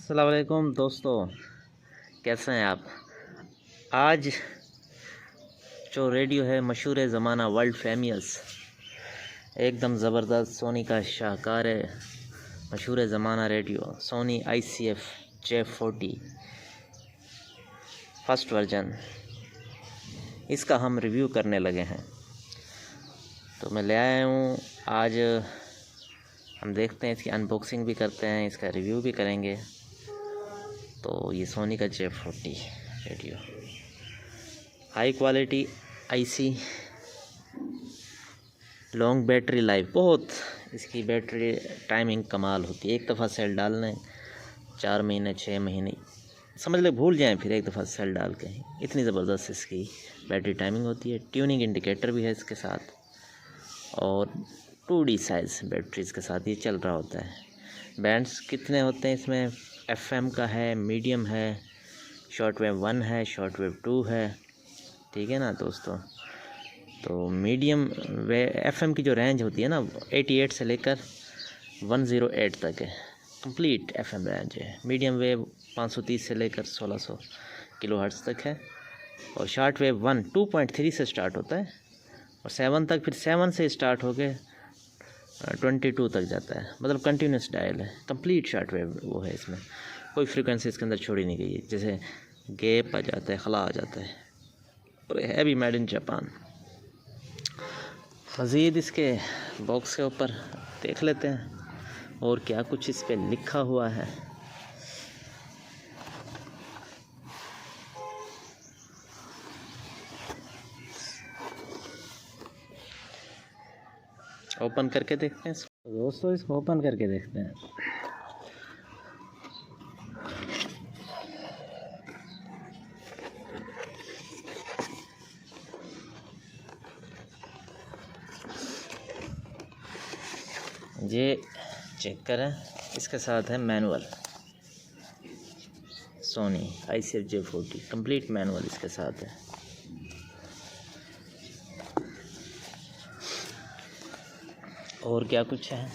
अस्सलाम वालेकुम दोस्तों, कैसे हैं आप। आज जो रेडियो है मशहूर ज़माना वर्ल्ड फेमस एकदम ज़बरदस्त सोनी का शाहकार है। मशहूर ज़माना radio Sony ICF J40 first version, इसका हम रिव्यू करने लगे हैं। तो मैं ले आया हूँ आज। हम देखते हैं, इसकी अनबॉक्सिंग भी करते हैं, इसका रिव्यू भी करेंगे। तो ये सोनी का J40 radio, high quality IC, long battery life, बहुत इसकी बैटरी टाइमिंग कमाल होती है। एक दफ़ा सेल डालने 4 महीने 6 महीने समझ ले भूल जाएं, फिर एक दफ़ा सेल डाल के, इतनी ज़बरदस्त इसकी बैटरी टाइमिंग होती है। ट्यूनिंग इंडिकेटर भी है इसके साथ और 2D साइज़ बैटरीज के साथ ये चल रहा होता है। बैंड्स कितने होते हैं इसमें? FM का है, मीडियम है, शॉर्ट वेव 1 है, शॉर्ट वेव 2 है, ठीक है ना दोस्तों। तो मीडियम वे FM की जो रेंज होती है ना 88 से लेकर 108 तक है, कंप्लीट FM रेंज है। मीडियम वेव 530 से लेकर 1600 किलोहर्ट्ज़ तक है और शॉर्ट वेव 1 2.3 से स्टार्ट होता है और 7 तक, फिर 7 से स्टार्ट होके 22 तक जाता है। मतलब कंटिन्यूस डायल है, कंप्लीट शॉर्ट वेव वो है। इसमें कोई फ्रीक्वेंसी इसके अंदर छोड़ी नहीं गई है, जैसे गैप आ जाता है, खला आ जाता है, और है भी मेड इन जापान। मज़ीद इसके बॉक्स के ऊपर देख लेते हैं और क्या कुछ इस पर लिखा हुआ है। ओपन करके देखते हैं दोस्तों, इसको ओपन करके देखते हैं। ये चेक करें, इसके साथ है manual, Sony ICF J40 complete manual इसके साथ है। और क्या कुछ है?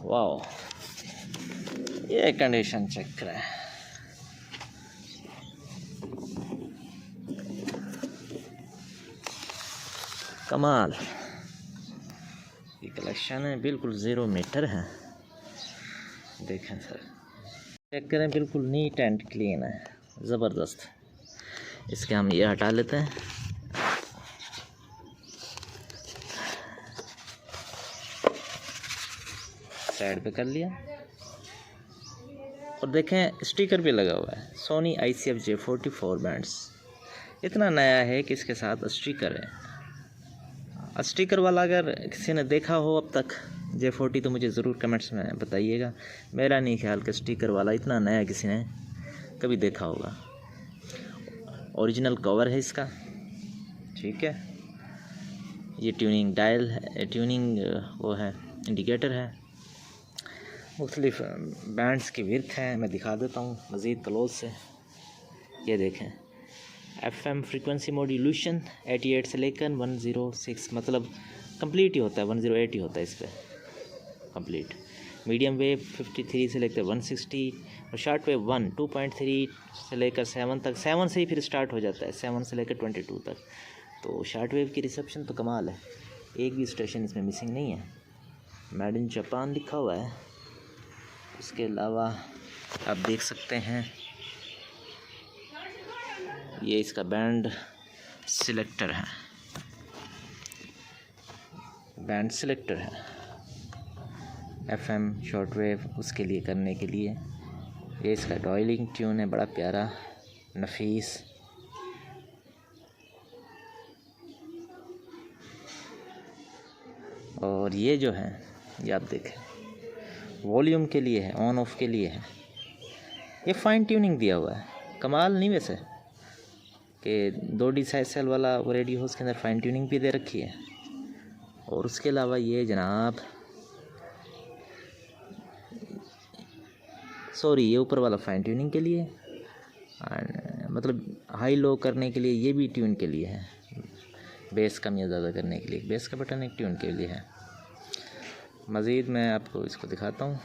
वाओ, ये कंडीशन चेक करें। कमाल, ये कलेक्शन है, बिल्कुल 0 मीटर है। देखें सर, चेक करें, बिल्कुल नीट एंड क्लीन है, ज़बरदस्त। इसके हम ये हटा लेते हैं। साइड पे कर लिया और देखें स्टिकर भी लगा हुआ है, सोनी ICF J40 4 बैंड्स। इतना नया है कि इसके साथ स्टिकर है। स्टिकर वाला अगर किसी ने देखा हो अब तक J40 तो मुझे ज़रूर कमेंट्स में बताइएगा। मेरा नहीं ख्याल कि स्टिकर वाला इतना नया किसी ने कभी देखा होगा। ओरिजिनल कवर है इसका, ठीक है। ये ट्यूनिंग डायल है, ट्यूनिंग वो है, इंडिकेटर है। मुख्तलिफ बैंड्स की विड्थ है, मैं दिखा देता हूँ मज़ीद क्लोज से। ये देखें, FM फ्रीक्वेंसी मॉड्यूलेशन 88 से लेकर 106, मतलब कंप्लीट ही होता है, 108 ही होता है इस पर कंप्लीट। मीडियम वेव 53 से लेकर 160 और शॉर्ट वेव 1 2.3 से लेकर 7 तक। 7 से ही फिर स्टार्ट हो जाता है, 7 से लेकर 22 तक। तो शॉर्ट वेव की रिसेप्शन तो कमाल है, एक भी स्टेशन इसमें मिसिंग नहीं है। मेड इन जापान लिखा हुआ है। उसके अलावा आप देख सकते हैं ये इसका बैंड सिलेक्टर है, बैंड सिलेक्टर है FM शॉर्ट वेव उसके लिए करने के लिए। ये इसका डॉयलिंग ट्यून है, बड़ा प्यारा नफीस। और ये जो है, ये आप देखें, वॉल्यूम के लिए है, ऑन ऑफ के लिए है। ये फाइन ट्यूनिंग दिया हुआ है, कमाल नहीं वैसे कि 2D साइज सेल वाला वो रेडियो, उसके अंदर फाइन ट्यूनिंग भी दे रखी है। और उसके अलावा ये जनाब, सॉरी, ये ऊपर वाला फाइन ट्यूनिंग के लिए, मतलब हाई लो करने के लिए, ये भी ट्यून के लिए है। बेस कम या ज़्यादा करने के लिए। बेस का बटन एक ट्यून के लिए है। मज़ीद मैं आपको इसको दिखाता हूँ,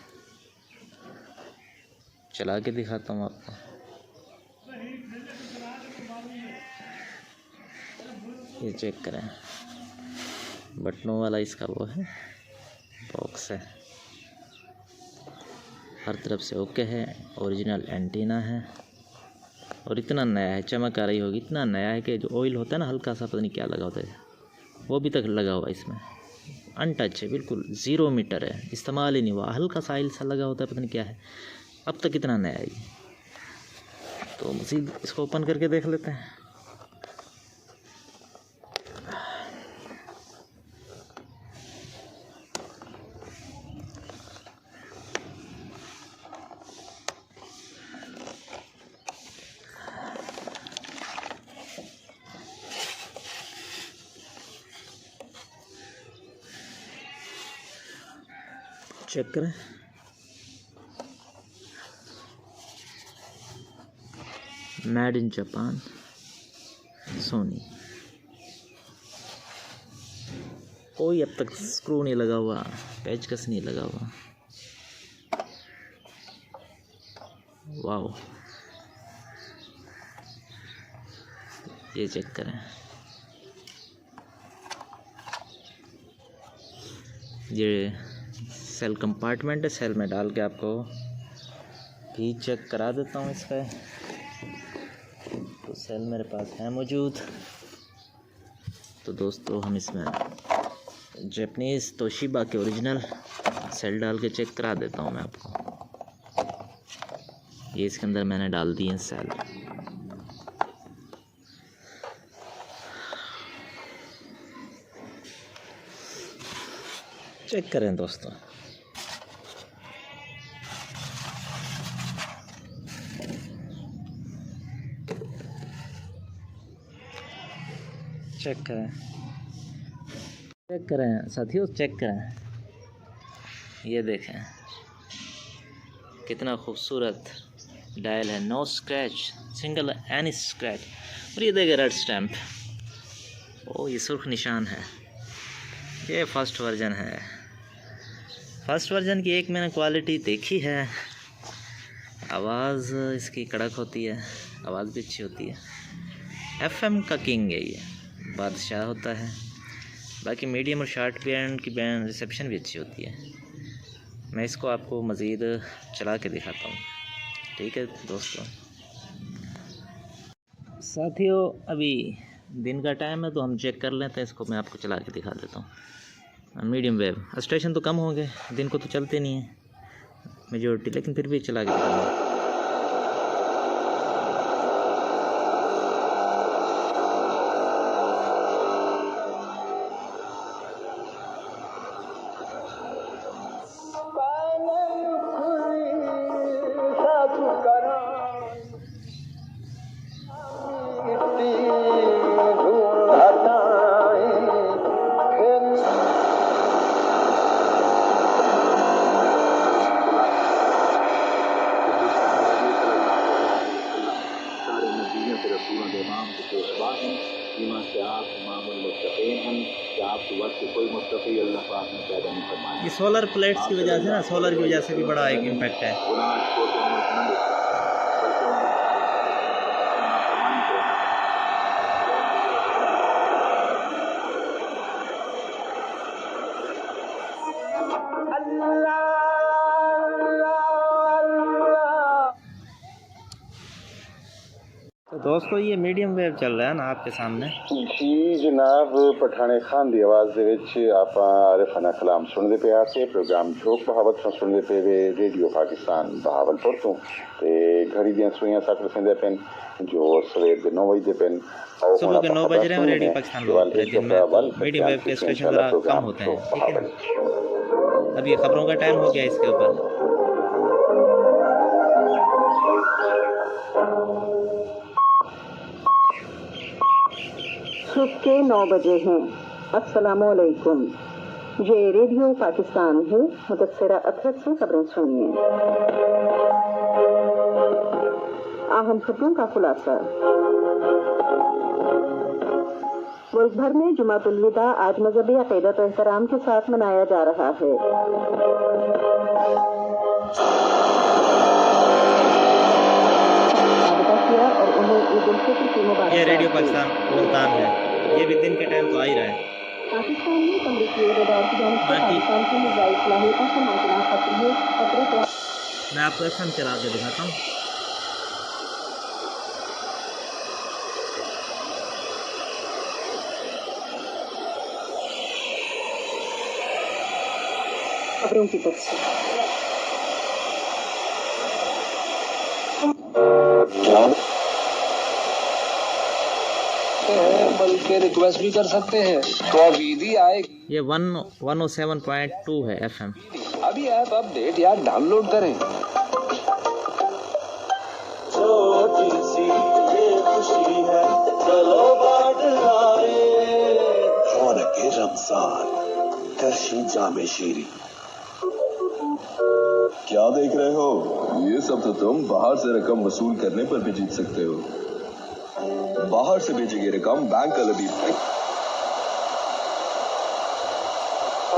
चला के दिखाता हूँ आपको। ये चेक करें, बटनों वाला इसका वो है, बॉक्स है, हर तरफ से ओके है। ओरिजिनल एंटीना है और इतना नया है, चमक आ रही होगी, इतना नया है कि जो ऑयल होता है ना हल्का सा, पता नहीं क्या लगा होता है, वो भी तक लगा हुआ इसमें, अनटच है, बिल्कुल 0 मीटर है, इस्तेमाल ही नहीं हुआ। हल्का सा ऑयल सा लगा होता है, पता नहीं क्या है, अब तक इतना नया है ये। तो मज़ीद इसको ओपन करके देख लेते हैं। चेक करें, मेड इन जापान, सोनी। कोई अब तक स्क्रू नहीं लगा हुआ, पेचकस नहीं लगा हुआ। वाह, ये चेक करें, ये सेल कंपार्टमेंट है, सेल में डाल के आपको भी चेक करा देता हूँ इसका। तो सेल मेरे पास है मौजूद। तो दोस्तों हम इसमें जापानीज़ तोशिबा के ओरिजिनल सेल डाल के चेक करा देता हूँ मैं आपको। ये इसके अंदर मैंने डाल दिए सेल। चेक करें दोस्तों, चेक करें, चेक करें साथियों, चेक करें। ये देखें कितना खूबसूरत डायल है, no scratch, single any scratch. और ये देखें रेड स्टैम्प, ओ ये सुर्ख निशान है। ये फर्स्ट वर्जन है। फर्स्ट वर्जन की एक मैंने क्वालिटी देखी है, आवाज़ इसकी कड़क होती है, आवाज़ भी अच्छी होती है। FM का किंग है ये, बादशाह होता है। बाकी मीडियम और शॉर्ट बैंड की बैंड रिसेप्शन भी अच्छी होती है। मैं इसको आपको मज़ीद चला के दिखाता हूँ, ठीक है दोस्तों। साथियों अभी दिन का टाइम है तो हम चेक कर लेते हैं इसको, मैं आपको चला के दिखा देता हूँ। मीडियम वेव स्टेशन तो कम हो गए, दिन को तो चलते नहीं है मेजोरिटी, लेकिन फिर भी चला के दिखाऊंगा। ये सोलर प्लेट्स की वजह से ना, सोलर की वजह से भी बड़ा एक इम्पैक्ट है। तो दोस्तों ये मीडियम वेव चल रहा है ना आपके सामने। जी जनाब, पठाने खान की आवाज़ ਦੇ ਵਿੱਚ ਆਪਾਂ ਆਰਿਫਾਨਾ ਕਲਾਮ ਸੁਣਦੇ ਪਿਆ ਸੀ। ਪ੍ਰੋਗਰਾਮ ਝੋਕ ਬਹਾਵਤ ਤੋਂ ਸੁਣਦੇ ਪਏ ਵੇ ਰੇਡੀਓ ਪਾਕਿਸਤਾਨ ਬਹਾਵਲਪੁਰ ਤੋਂ। ਤੇ ਘੜੀ ਦੀਆਂ ਸੂਈਆਂ 7 ਵਜੇ ਪੈਨ जो सवेर के 9 बजे पेन सुबह के 9 बज रहे हैं। रेडियो पाकिस्तान पूरे दिन में तो मीडियम वेव के स्टेशन ज़रा कम होते हैं, ठीक है। अब ये खबरों का टाइम हो गया इसके ऊपर। सुबह के 9 बजे हैं। अस्सलामुअलैकुम, ये रेडियो पाकिस्तान है। मुदस्सिरा अखरत से खबरें सुनिए। अहम खबरों का खुलासा। मुल्क भर में जुमातुल विदा आज मजहबी अक़ीदत और एहतराम के साथ मनाया जा रहा है। और उन्हें ईद उल फित्र की मुबारकबाद। ये रेडियो पाकिस्तान मुल्तान है, ये भी दिन के टाइम तो आ ही रहा है। पाकिस्तान में अमरीकी रडार की जानिब से पाकिस्तान की मिसाइल सलाहियतों से मुमकिन खतरे को मैं आपको FM चला के दिखाता हूँ। खबरों की तफसील। बल्कि रिक्वेस्ट भी कर सकते हैं तो अब ईद ही आए। ये 107.2 है FM। अभी ऐप अपडेट या डाउनलोड करें। छोटी सी ये खुशी है, चलो बांट लाए। रौनक रमजान, करशी जामे शीरी। क्या देख रहे हो? ये सब तो तुम बाहर से रकम वसूल करने पर भी जीत सकते हो। बाहर से भेजी गई रकम बैंक अल हबीब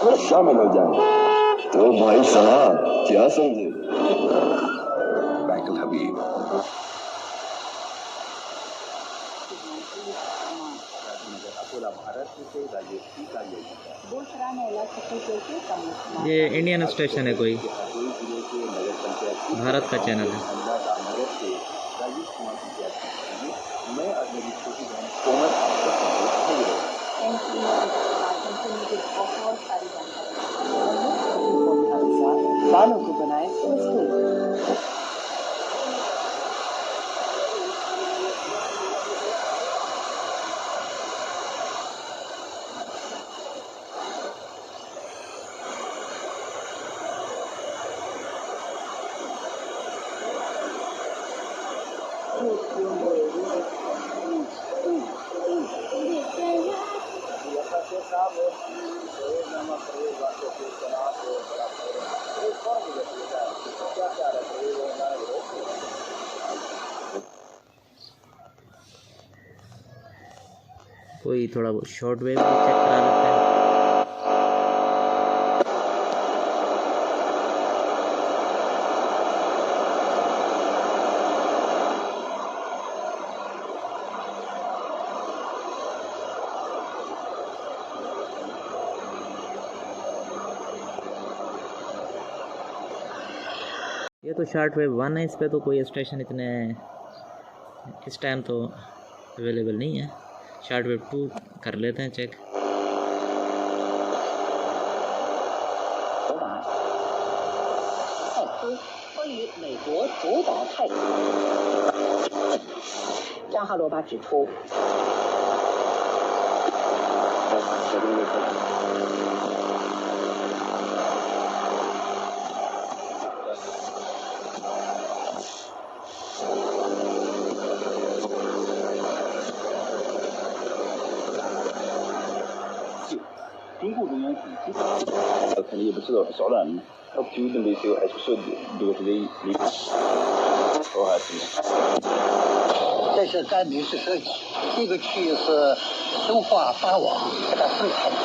में शामिल हो जाए तो भाई साहब क्या समझे? बैंक अल हबीब। ये इंडियन स्टेशन है कोई, भारत का चैनल है। बालों को बनाए कोई थोड़ा बहुत शॉर्ट वेव भी चेक करा लेते हैं। ये तो शॉर्ट वेव 1 है, इस पे तो कोई स्टेशन इतने इस टाइम तो अवेलेबल नहीं है। शॉर्ट वेव 2 कर लेते हैं चेक।这是甘宁市设计，这个区域是生化八网，给它分开接。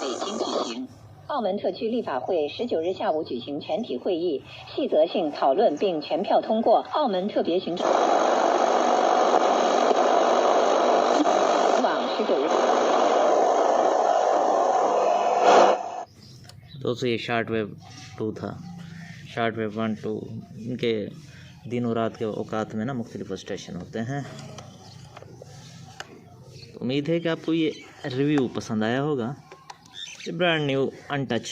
北京举行，澳门特区立法会19日下午举行全体会议，细则性讨论并全票通过澳门特别行政网19日。दोस्तों ये शॉर्ट वेव 2 था। शॉर्ट वेव 1 2 इनके दिन और रात के औकात में ना मुख्तलिफ स्टेशन होते हैं। तो उम्मीद है कि आपको ये रिव्यू पसंद आया होगा। ये ब्रांड न्यू अनटच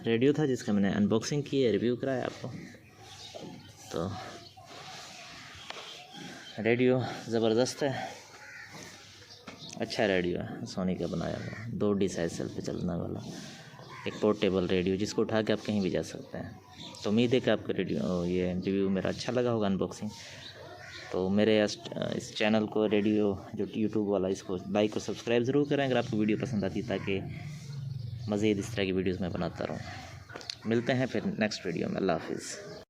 रेडियो था जिसका मैंने अनबॉक्सिंग की है, रिव्यू कराया आपको। तो रेडियो ज़बरदस्त है, अच्छा रेडियो है, सोनी का बनाया हुआ 2D साइज सेल पे चलने वाला। एक पोर्टेबल रेडियो जिसको उठा के आप कहीं भी जा सकते हैं। तो उम्मीद है कि आपको रेडियो ये रिव्यू मेरा अच्छा लगा होगा, अनबॉक्सिंग। तो मेरे इस चैनल को रेडियो जो यूट्यूब वाला, इसको लाइक और सब्सक्राइब ज़रूर करें अगर आपको वीडियो पसंद आती, ताकि मज़ीद इस तरह की वीडियोज़ मैं बनाता रहूँ। मिलते हैं फिर नेक्स्ट वीडियो में। अल्लाह हाफिज़।